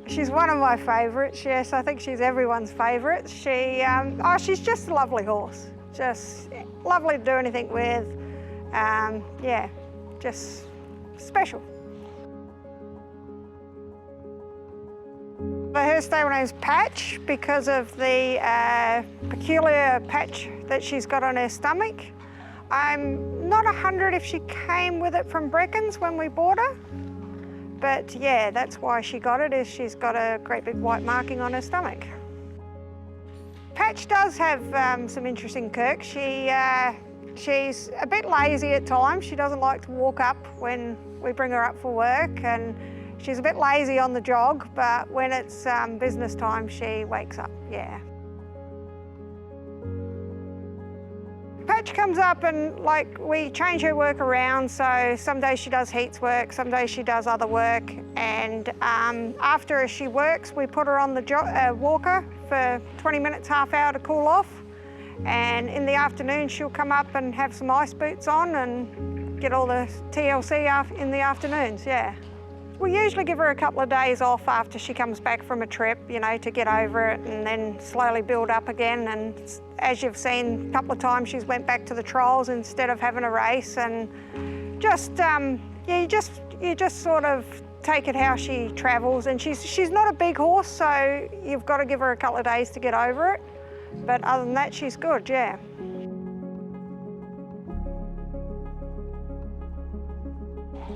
She's one of my favourites, yes. I think she's everyone's favourite. She's just a lovely horse. Just lovely to do anything with. Yeah, just special. Her stable name's Patch because of the peculiar patch that she's got on her stomach. I'm not 100 if she came with it from Breckon's when we bought her, but yeah, that's why she got it, is she's got a great big white marking on her stomach. Patch does have some interesting quirks. She's a bit lazy at times. She doesn't like to walk up when we bring her up for work, and she's a bit lazy on the jog, but when it's business time, she wakes up, yeah. Patch comes up and we change her work around, so some days she does heats work, some days she does other work, and after she works, we put her on the walker for 20 minutes, half hour to cool off, and in the afternoon she'll come up and have some ice boots on and get all the TLC in the afternoons, yeah. We usually give her a couple of days off after she comes back from a trip, you know, to get over it and then slowly build up again. And as you've seen a couple of times, she's went back to the trials instead of having a race, and just, yeah, you just sort of take it how she travels. And she's not a big horse, so you've got to give her a couple of days to get over it. But other than that, she's good, yeah.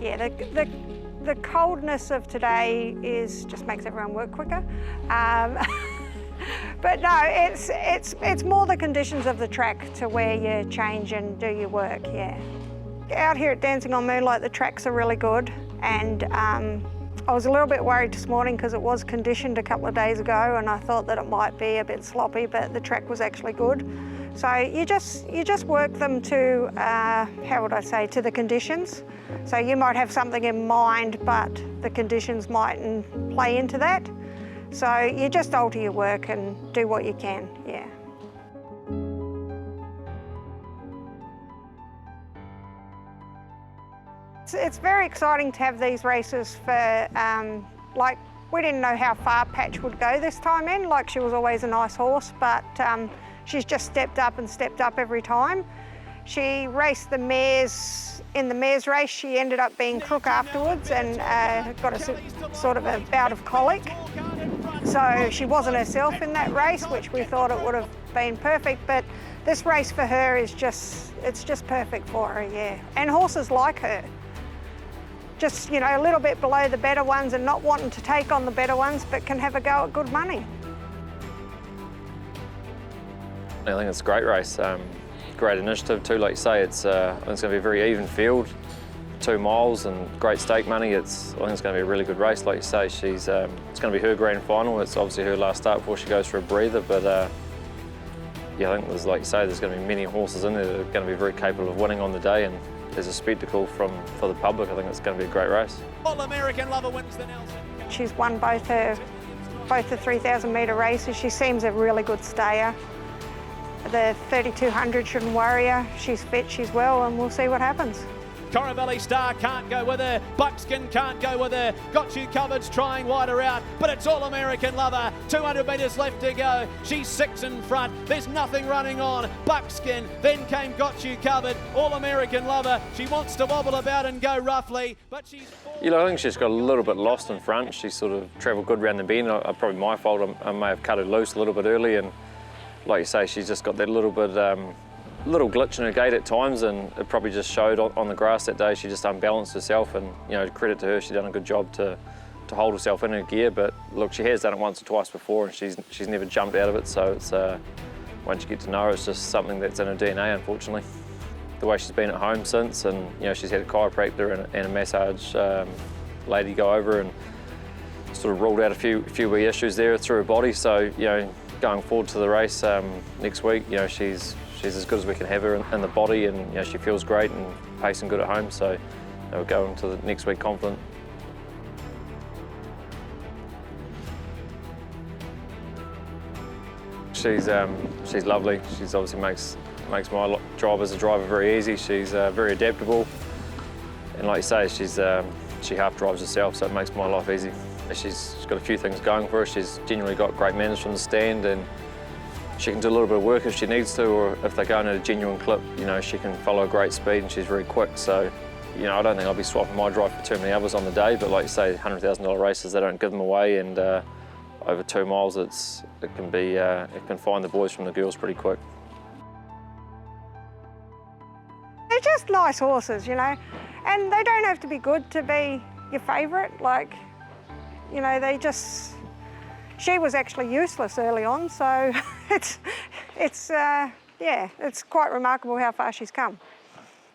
Yeah, the coldness of today just makes everyone work quicker. But no, it's more the conditions of the track to where you change and do your work, yeah. Out here at Dancingonmoonlight, the tracks are really good, and I was a little bit worried this morning because it was conditioned a couple of days ago, and I thought that it might be a bit sloppy, but the track was actually good. So you just work them to, how would I say, to the conditions. So you might have something in mind, but the conditions mightn't play into that. So you just alter your work and do what you can, yeah. It's very exciting to have these races for, we didn't know how far Patch would go this time in. She was always a nice horse, but she's just stepped up every time. She raced the mares in the mares race. She ended up being crook afterwards and got a sort of a bout of colic. So she wasn't herself in that race, which we thought it would have been perfect, but this race for her is it's just perfect for her, yeah. And horses like her. Just, you know, a little bit below the better ones and not wanting to take on the better ones, but can have a go at good money. I think it's a great race. Great initiative too, like you say. It's going to be a very even field, 2 miles and great stake money. I think it's going to be a really good race, like you say. It's going to be her grand final. It's obviously her last start before she goes for a breather, but yeah, I think like you say, there's going to be many horses in there that are going to be very capable of winning on the day, and there's a spectacle for the public. I think it's going to be a great race. Allamericanlover wins the Nelson. She's won both the 3,000 metre races. She seems a really good stayer. The 3,200 shouldn't worry her. She's fit, she's well, and we'll see what happens. Coravelli Star can't go with her. Buckskin can't go with her. Got You Covered's trying wider out, but it's Allamericanlover. 200 metres left to go. She's 6 in front. There's nothing running on. Buckskin, then came Got You Covered. Allamericanlover, she wants to wobble about and go roughly, but she's... You know, I think she's got a little bit lost in front. She sort of travelled good round the bend. Probably my fault. I may have cut her loose a little bit early, and like you say, she's just got that little bit, little glitch in her gait at times, and it probably just showed on the grass that day. She just unbalanced herself, and you know, credit to her, she's done a good job to hold herself in her gear. But look, she has done it once or twice before, and she's never jumped out of it. So it's once you get to know her, it's just something that's in her DNA, unfortunately. The way she's been at home since, and you know, she's had a chiropractor and a massage lady go over and sort of ruled out a few wee issues there through her body. So you know, going forward to the race next week, you know, she's as good as we can have her in the body, and you know, she feels great and pacing good at home. So you know, we'll go into the next week confident. She's lovely. She's obviously makes my job as a driver very easy. She's very adaptable, and like you say, she's she half drives herself, so it makes my life easy. She's got a few things going for her. She's genuinely got great manners from the stand, and she can do a little bit of work if she needs to, or if they're going at a genuine clip, you know, she can follow a great speed and she's very quick. So, you know, I don't think I'll be swapping my drive for too many others on the day, but like you say, $100,000 races, they don't give them away, and over 2 miles, it can find the boys from the girls pretty quick. They're just nice horses, you know, and they don't have to be good to be your favourite. Like, you know, she was actually useless early on, so it's quite remarkable how far she's come.